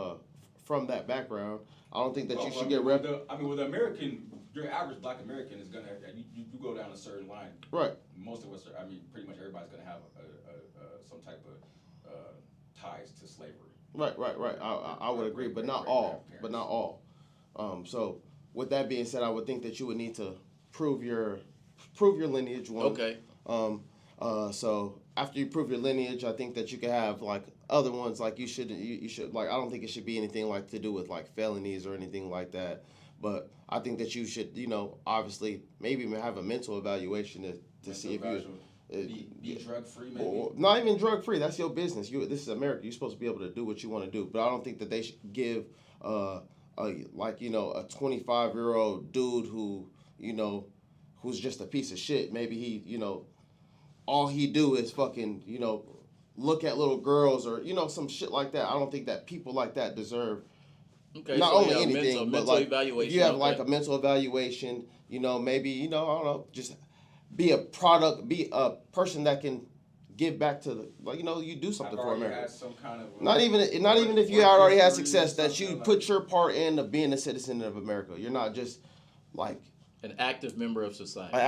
that background. I don't think that you should get with the American, your average black American is gonna you go down a certain line. Right. Most of us are. Pretty much everybody's gonna have some type of ties to slavery. Right. I would agree, but not all. So with that being said, I would think that you would need to prove your lineage. One. Okay. So after you prove your lineage, I think that you can have like other ones. Like you should like, I don't think it should be anything like to do with like felonies or anything like that. But I think that you should, obviously maybe even have a mental evaluation to see if you be drug free, maybe. Or not even drug free. That's your business. This is America. You're supposed to be able to do what you want to do. But I don't think that they should give a 25-year-old dude who who's just a piece of shit. Maybe he all he do is fucking look at little girls or some shit like that. I don't think that people like that deserve. Okay, not so only anything, but like evaluation, if you have like a mental evaluation, maybe I don't know, just be a person that can give back to the you do something for America. Had some kind of, not even if you already had success, that you put your part in of being a citizen of America. You're not just like an active member of society. An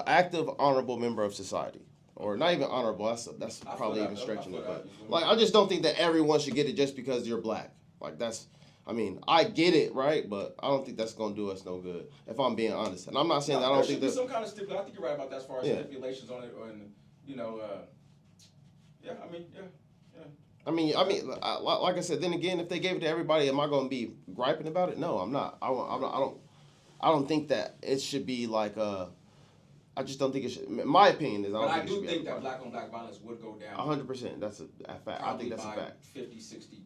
active, honorable member of society. Or not even honorable. That's probably even stretching it. But like, I just don't think that everyone should get it just because you're black. Like I get it, right? But I don't think that's gonna do us no good. If I'm being honest, and I'm not saying that I don't think that some kind of stipulation. I think you're right about that as far as stipulations on it, like I said. Then again, if they gave it to everybody, am I gonna be griping about it? No, I'm not. I don't think that it should be like I just don't think it should. My opinion is I do think that black on black violence would go down. 100%. That's a fact. I think that's a fact. 50-60%.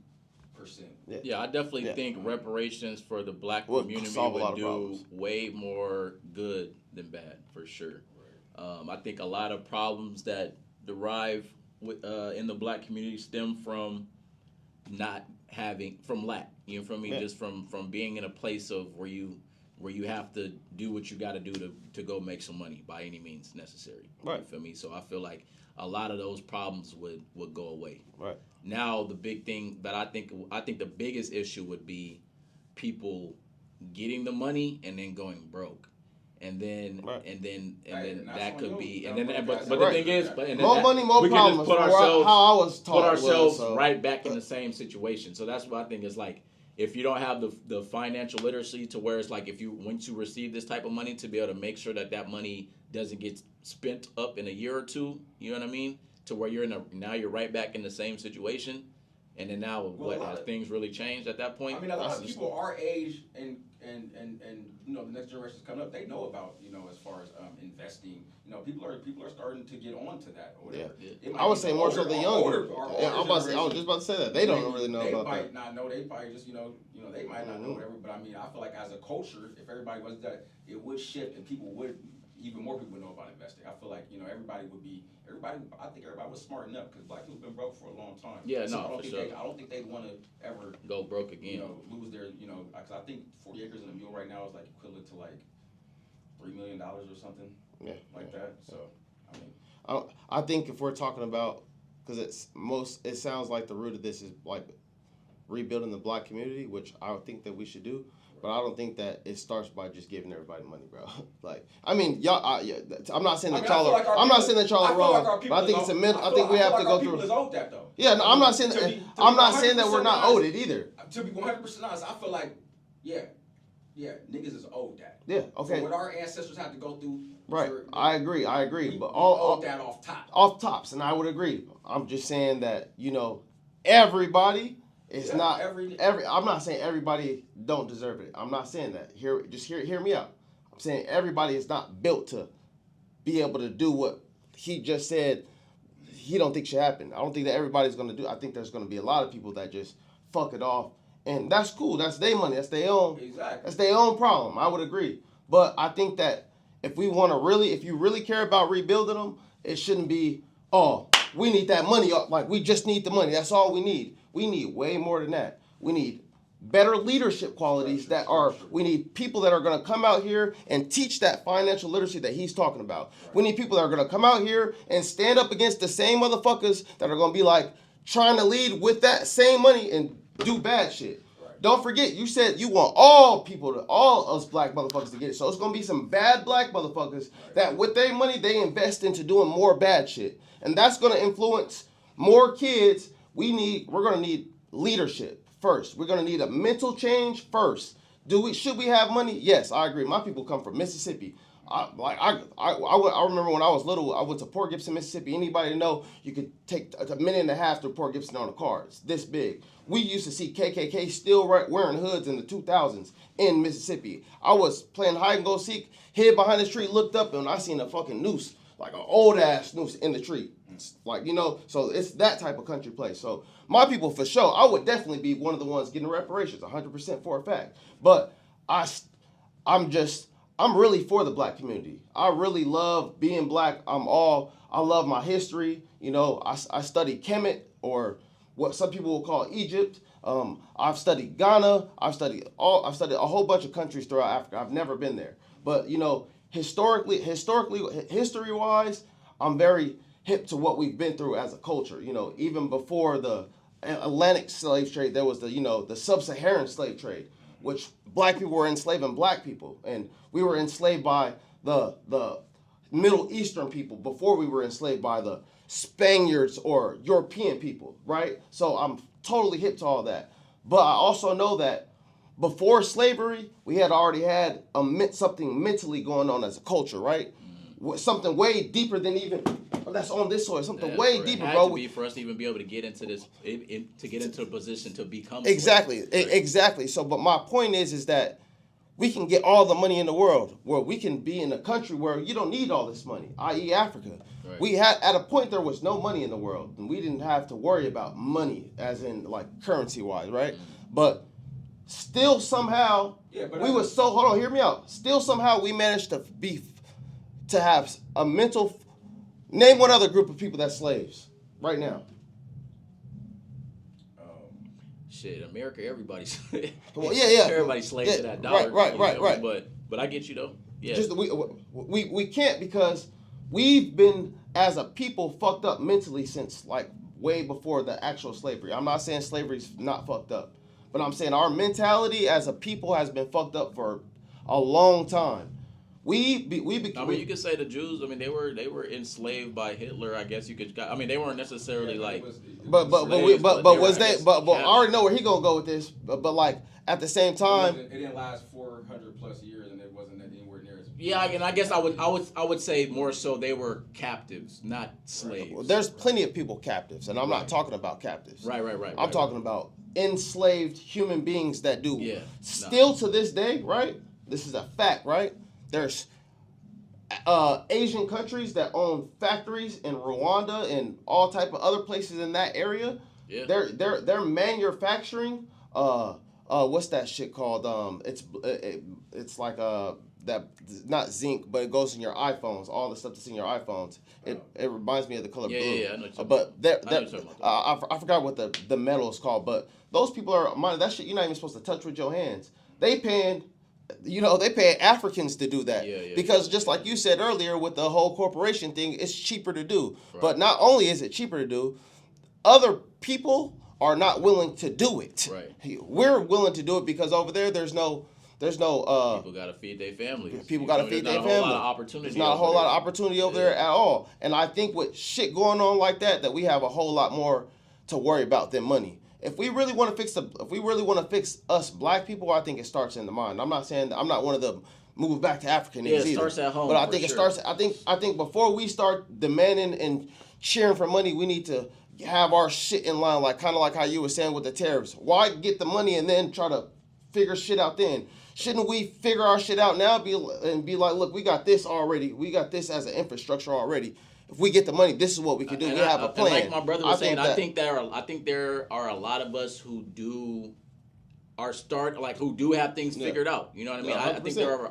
Yeah, I definitely think reparations for the black community would do way more good than bad, for sure. I think a lot of problems that derive in the black community stem from not having from lack. You know, from me, just from being in a place of where you have to do what you got to do to go make some money by any means necessary. Right. You feel me? So I feel like a lot of those problems would go away. Right. Now the big thing that I think the biggest issue would be people getting the money and then going broke. And then that could be but the thing is more money, more problems. We can just put ourselves how I was taught right back in the same situation. So that's what I think is like, if you don't have the financial literacy to where it's like, if you once you receive this type of money, to be able to make sure that money doesn't get spent up in a year or two, you know what I mean? To where now you're right back in the same situation. And then now, has things really changed at that point? I mean, a lot of people our age and you know, the next generation's coming up, they know about, you know, as far as investing. You know, people are starting to get on to that or whatever. Yeah. I would say more so the younger. I was just about to say that. They don't really know about that. They might not know. They probably just, you know, they might not know whatever. But I mean, I feel like as a culture, if everybody was that, it would shift and even more people would know about investing. I feel like, you know, I think everybody was smarting up because black people have been broke for a long time. Yeah, so no, for sure. I don't think they'd want to ever go broke again. You know, lose their, you know, because I think 40 acres and a mule right now is like equivalent to like $3 million or something. Yeah. Like that. So, I mean. I think if we're talking about, because it sounds like the root of this is like rebuilding the black community, which I would think that we should do. But I don't think that it starts by just giving everybody money, bro. Like, I mean, y'all. I'm not saying that y'all are. I'm not saying that y'all are wrong. But I think it's a middle. I think we have to go through. People is owed that though. Yeah, no, I'm not saying. I'm not saying that we're not owed it either. To be 100% honest, I feel like, yeah, niggas is owed that. Yeah. Okay. So what our ancestors had to go through. Right. I agree. But all that off top. Off tops, and I would agree. I'm just saying that, you know, everybody. It's not I'm not saying everybody don't deserve it. I'm not saying that. Hear me out. I'm saying everybody is not built to be able to do what he just said he don't think should happen. I don't think that everybody's going to do. I think there's going to be a lot of people that just fuck it off, and that's cool. That's their money. That's their own. Exactly. That's their own problem. I would agree. But I think that if you really care about rebuilding them, it shouldn't be, oh, we need that money. Like, we just need the money. That's all we need. We need way more than that. We need better leadership qualities we need people that are going to come out here and teach that financial literacy that he's talking about. Right. We need people that are going to come out here and stand up against the same motherfuckers that are going to be like trying to lead with that same money and do bad shit. Right. Don't forget, you said you want all us black motherfuckers to get it. So it's going to be some bad black motherfuckers that with their money, they invest into doing more bad shit. And that's going to influence more kids. We're going to need leadership first. We're going to need a mental change first. Should we have money? Yes, I agree. My people come from Mississippi. I remember when I was little, I went to Port Gibson, Mississippi. Anybody know you could take a minute and a half to Port Gibson on a car. It's this big. We used to see KKK still wearing hoods in the 2000s in Mississippi. I was playing hide and go seek, hid behind this tree, looked up, and I seen a fucking noose, like an old ass noose in the tree. Like, you know, so it's that type of country place. So my people, for sure, I would definitely be one of the ones getting reparations, 100% for a fact. But I'm really for the black community. I really love being black. I love my history. You know, I studied Kemet, or what some people will call Egypt. I've studied Ghana. I've studied a whole bunch of countries throughout Africa. I've never been there. But, you know, history-wise, I'm very hip to what we've been through as a culture. You know, even before the Atlantic slave trade, there was the sub-Saharan slave trade, which black people were enslaving black people, and we were enslaved by the Middle Eastern people before we were enslaved by the Spaniards or European people, right? So I'm totally hip to all that. But I also know that before slavery, we had already had something mentally going on as a culture, right? Something way deeper than even that's on this soil. Something way deeper, bro. To be for us to even be able to get into this, to get into a position to become exactly. So, but my point is that we can get all the money in the world, where we can be in a country where you don't need all this money, i.e. Africa. Right. We had, at a point, there was no money in the world, and we didn't have to worry about money, as in like currency-wise, right? Mm-hmm. But still somehow, hear me out. Still somehow we managed to to have a mental. Name one other group of people that's slaves right now. Shit, America, everybody's Well, yeah. everybody's slaves to that dollar. Right. But I get you though. Yeah. Just we can't because we've been as a people fucked up mentally since like way before the actual slavery. I'm not saying slavery's not fucked up, but I'm saying our mentality as a people has been fucked up for a long time. I mean, you could say the Jews. I mean, they were enslaved by Hitler. I guess you could. I mean, they weren't necessarily like. But was they? But I already know where he gonna go with this. But like at the same time, it didn't last 400 plus years, and it wasn't anywhere near as. Yeah, and I guess I would say more so they were captives, not slaves. Well, there's plenty of people captives, and I'm not talking about captives. Right. I'm talking about enslaved human beings that do. Yeah. Still to this day, right? This is a fact, right? There's Asian countries that own factories in Rwanda and all type of other places in that area. Yeah. They're manufacturing. What's that shit called? It's like that, not zinc, but it goes in your iPhones. All the stuff that's in your iPhones. It reminds me of the color blue. Yeah. I know But I forgot what the metal is called. But those people are that shit. You're not even supposed to touch with your hands. They paying Africans to do that because just like you said earlier with the whole corporation thing, it's cheaper to do. Right. But not only is it cheaper to do, other people are not willing to do it. Right. We're willing to do it because over there's no people got to feed their families. People got to feed their family. There's not a whole lot of opportunity. There's not a whole lot of opportunity over there at all. And I think with shit going on like that we have a whole lot more to worry about than money. If we really want to fix us black people, I think it starts in the mind. I'm not saying I'm not one of the move back to Africa niggas either. It starts at home. But I think it starts. I think before we start demanding and cheering for money, we need to have our shit in line, like kind of like how you were saying with the tariffs. Why get the money and then try to figure shit out then? Shouldn't we figure our shit out now? Be like, look, we got this already. We got this as an infrastructure already. If we get the money, this is what we can do. We have a plan. And like my brother was saying, I think there are a lot of us who do have things figured out. You know what I mean? 100%.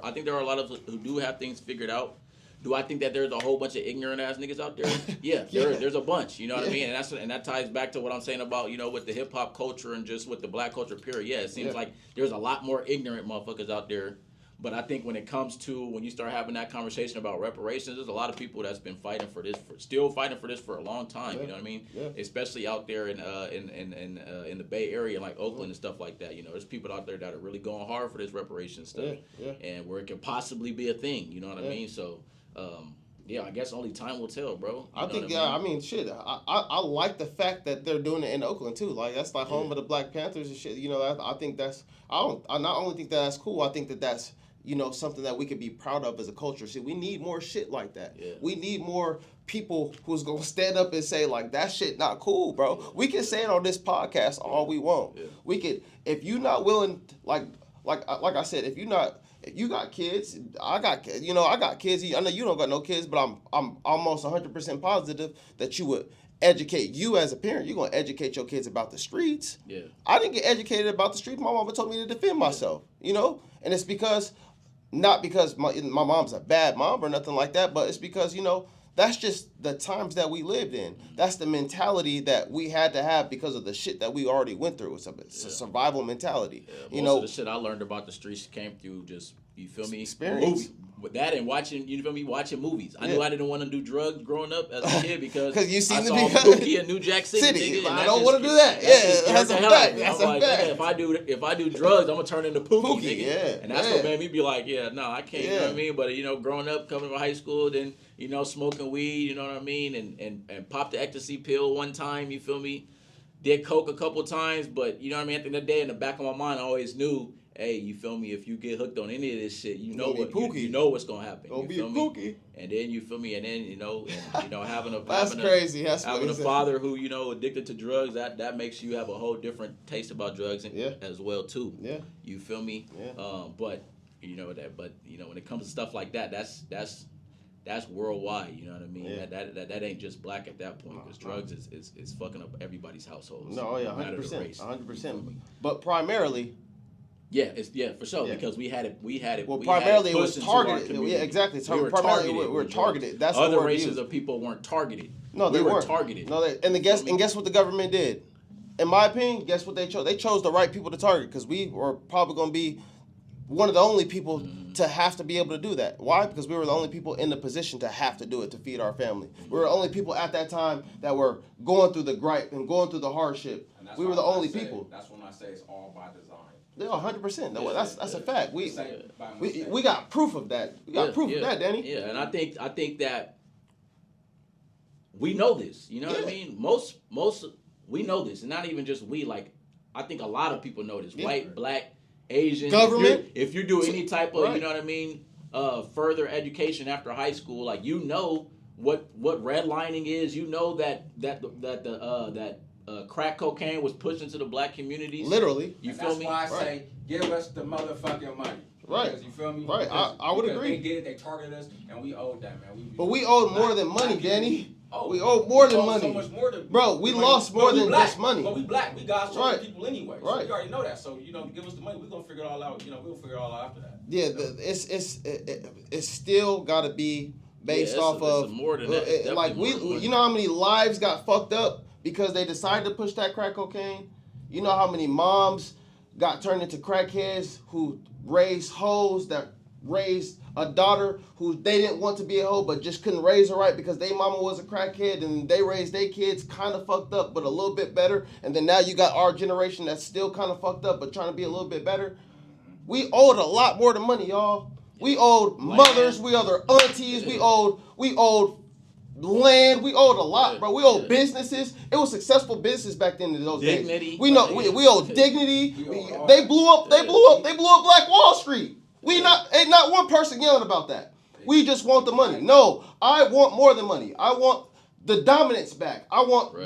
I think there are a lot of us who do have things figured out. Do I think that there's a whole bunch of ignorant ass niggas out there? Yeah, there's a bunch. You know what I mean? And that ties back to what I'm saying about with the hip hop culture and just with the black culture period. Yeah, it seems like there's a lot more ignorant motherfuckers out there. But I think when it comes to when you start having that conversation about reparations, there's a lot of people that's been fighting for this, still fighting for this for a long time. You know what I mean? Yeah. Especially out there in the Bay Area, like Oakland and stuff like that. There's people out there that are really going hard for this reparations stuff, and where it can possibly be a thing. You know what I mean? So, I guess only time will tell, bro. I mean, shit. I like the fact that they're doing it in Oakland too. Like that's like home of the Black Panthers and shit. I think that's. I not only think that's cool. I think that's. Something that we could be proud of as a culture. See, we need more shit like that. Yeah. We need more people who's gonna stand up and say like that shit not cool, bro. Yeah. We can say it on this podcast all we want. Yeah. We could, if you're not willing, like I said, if you got kids, I got kids. I know you don't got no kids, but I'm almost 100% positive that you would educate you as a parent. You're gonna educate your kids about the streets. Yeah. I didn't get educated about the streets. My mama told me to defend myself. And it's because. Not because my mom's a bad mom or nothing like that, but it's because, that's just the times that we lived in. That's the mentality that we had to have because of the shit that we already went through. It's a survival mentality. Yeah, most of the shit I learned about the streets came through just, you feel me? Experience. With that and watching, you feel me, watching movies. I knew I didn't want to do drugs growing up as a kid because you seen I saw Pookie in New Jack City. Nigga, I don't want to do that. That's a fact. That's a fact. If I do drugs, I'm gonna turn into Pookie. Nigga. And that's what made me be like, I can't. You know what I mean? But growing up, coming to high school, then smoking weed. You know what I mean? And popped the ecstasy pill one time. You feel me? Did coke a couple times, but you know what I mean. At the end of the day, in the back of my mind, I always knew. Hey, you feel me? If you get hooked on any of this shit, you know what's gonna happen. Don't be a Pookie. And then you feel me? And then having a that's crazy. Having a father who addicted to drugs, that makes you have a whole different taste about drugs as well too. Yeah. You feel me? Yeah. But when it comes to stuff like that, that's worldwide. You know what I mean? Yeah. That ain't just black at that point because drugs is fucking up everybody's households. No, 100%, 100%. But primarily. Yeah, for sure Yeah. because we had it. Well, we primarily had it was pushed into our targeted. community. Yeah, exactly. We were Primarily targeted. we're with targeted. drugs. That's the Other word races used. of people weren't targeted. No, we they were weren't targeted. No, and guess what the government did? In my opinion, guess what they chose? They chose the right people to target because we were probably going to be one of the only people to have to be able to do that. Why? Because we were the only people in the position to have to do it to feed our family. We were the only people at that time that were going through the gripe and going through the hardship. We were the only people. That's when I say it's all by design. Yeah, 100%. That's a fact. We We got proof of that. We got proof of that, Danny. Yeah, and I think that we know this. You know what I mean? Most we know this, and not even just we. Like I think a lot of people know this. Yeah. White, black, Asian. Government. If you do any type of, Right. you know what I mean, further education after high school, like you know what redlining is. You know that crack cocaine was pushed into the black communities. Literally. You and feel that's me? why I say, give us the motherfucking money. Right. Because you feel me? Right. I would agree. They did it. They targeted us, and we owed that, man. But we owed more than money, black Danny. people- We owed more than owed money. So much more than Bro, we money. lost more But we than black. just money. But we black. We God's chosen Right. people anyway. So Right. we already know that. So give us the money. We're gonna figure it all out. We'll figure it all out after that. Yeah, it's still got to be based Yeah, off it's of more than that. It's like definitely more than money. you know how many lives got fucked up because they decided to push that crack cocaine. You know how many moms got turned into crackheads who raised hoes that raised a daughter who they didn't want to be a hoe but just couldn't raise her right because their mama was a crackhead and they raised their kids kind of fucked up but a little bit better. And then now you got our generation that's still kind of fucked up but trying to be a little bit better. We owed a lot more than money, y'all. We owed mothers, we owed their aunties, we owed land, we owed a lot, bro. We owed businesses. It was successful business back then in those Dignity. days. We know we owed dignity. We owe They blew up Black Wall Street. Ain't not one person yelling about that. We just want the money. No, I want more than money. I want the dominance back. I want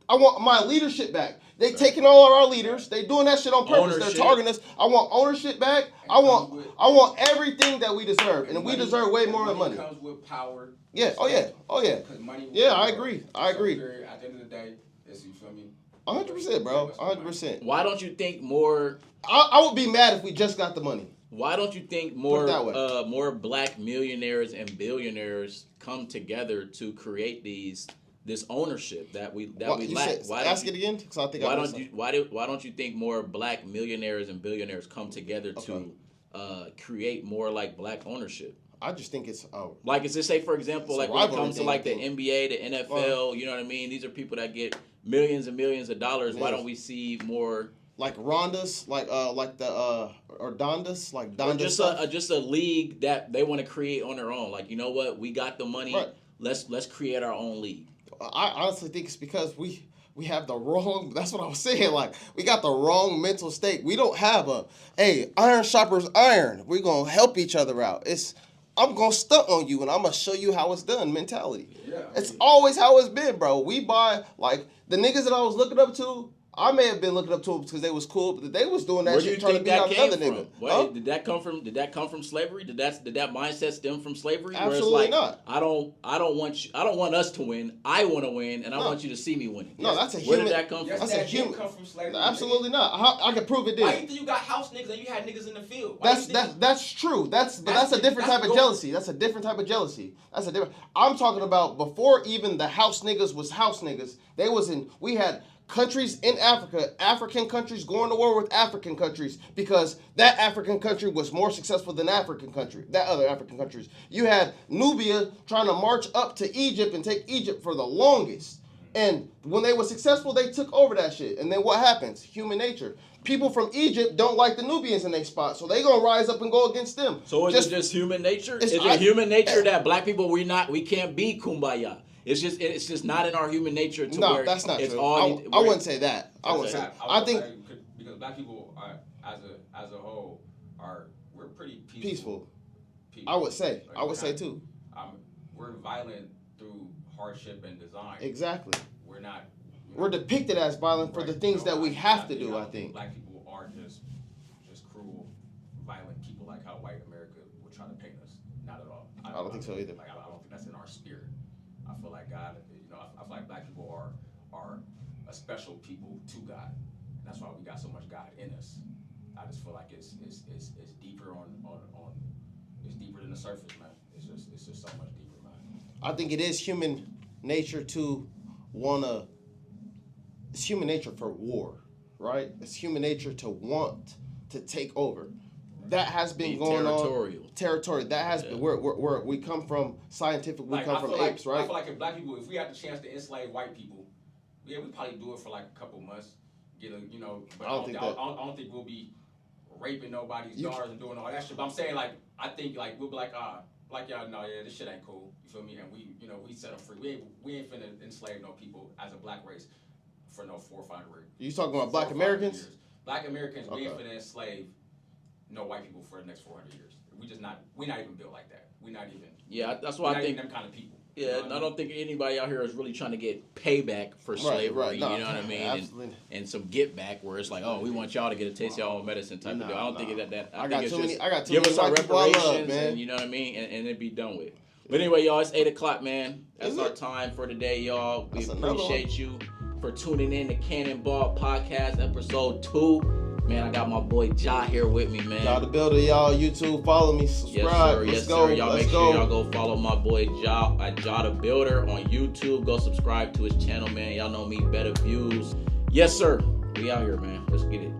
I want my leadership back. They taking all of our leaders. They doing that shit on purpose. Ownership. They're targeting us. I want ownership back. I want everything that we deserve, and we deserve way more than money. Comes with power. Yeah. Oh yeah. Because money. Yeah, I agree. At the end of the day, you feel me? 100%, bro. 100%. Why don't you think more? I would be mad if we just got the money. Why don't you think Put it that way. more black millionaires and billionaires come together to create this ownership that we lack? Ask it again, because I think why don't you think more black millionaires and billionaires come together to create more like black ownership? I just think it's like, is this, say for example, it's like when it comes to like the NBA, the NFL, you know what I mean? These are people that get millions and millions of dollars. Yes. Why don't we see more? like Rondas, like the or Dondas, like Dondas. Or just a league that they want to create on their own. Like, you know what? We got the money. Right. Let's create our own league. I honestly think it's because we have the wrong. That's what I was saying. Like, we got the wrong mental state. We don't have iron sharpers iron. We're gonna help each other out. I'm gonna stunt on you and I'm gonna show you how it's done mentality. Yeah, it's always how it's been, bro. We buy, like, the niggas that I was looking up to. I may have been looking up to them because they was cool, but they was doing that shit trying to beat out another nigga. Wait, huh? Did that come from slavery? Did that mindset stem from slavery? Absolutely where it's like, not. I don't want us to win. I want to win, and I want you to see me winning. No, that's a Where human. did that come from? That's a human. Come from slavery. No, absolutely not. I can prove it did. Why you think you got house niggas and you had niggas in the field? That's true. That's a different type of jealousy. That's a different type of jealousy. I'm talking about before even the house niggas was house niggas. We had countries in Africa, African countries going to war with African countries because that African country was more successful than that other African countries. You had Nubia trying to march up to Egypt and take Egypt for the longest. And when they were successful, they took over that shit. And then what happens? Human nature. People from Egypt don't like the Nubians in their spot, so they gonna rise up and go against them. So is it just human nature? Is it human nature that black people we can't be kumbaya? It's just not in our human nature to where that's not it's true. all. I wouldn't say that. I think because black people are, as a whole, we're pretty peaceful. People. I would say. Like, I would say too. We're violent through hardship and design. Exactly. We're not. We're depicted as violent for the things that we have to do. I think black people are just cruel, violent people, like how white America would try to paint us. Not at all. I don't think so either. Like, I don't think that's in our spirit. I feel like God, I feel like black people are a special people to God. And that's why we got so much God in us. I just feel like it's deeper on it's deeper than the surface, man. It's just so much deeper, man. I think it is human nature to wanna. It's human nature for war, right? It's human nature to want to take over. That has been going territorial. on. Territory. That has been where we come from. Scientific. We come from apes, right? I feel like if black people, if we had the chance to enslave white people, yeah, we'd probably do it for like a couple months. Get a, you know, but I don't think we'll be raping nobody's daughters and doing all that shit. But I'm saying, like, I think like we'll be like, black y'all, no, yeah, this shit ain't cool. You feel me? And we set them free. We ain't finna enslave no people as a black race for no 4 or 5 years. You talking about black Americans? Years. Black Americans, we ain't finna enslave no white people for the next 400 years. We're not even built like that. We're not even. Yeah, that's why I think them kind of people. Yeah, I don't think anybody out here is really trying to get payback for slavery. Right. No, you know what I mean? Absolutely. And some get back where it's like, oh, we want y'all to get a taste of your own medicine type of deal. I don't think that. I got too many give us our white people I reparations, love, man. and you know what I mean, and it be done with. But anyway, y'all, it's 8:00, man. That's our time for today, y'all. We appreciate you for tuning in to Cannonball Podcast episode 2. Man, I got my boy Ja here with me, man. Ja the Builder, y'all. YouTube, follow me, subscribe. Yes, sir. Y'all make sure y'all go follow my boy Ja at Ja the Builder on YouTube. Go subscribe to his channel, man. Y'all know me, better views. Yes, sir. We out here, man. Let's get it.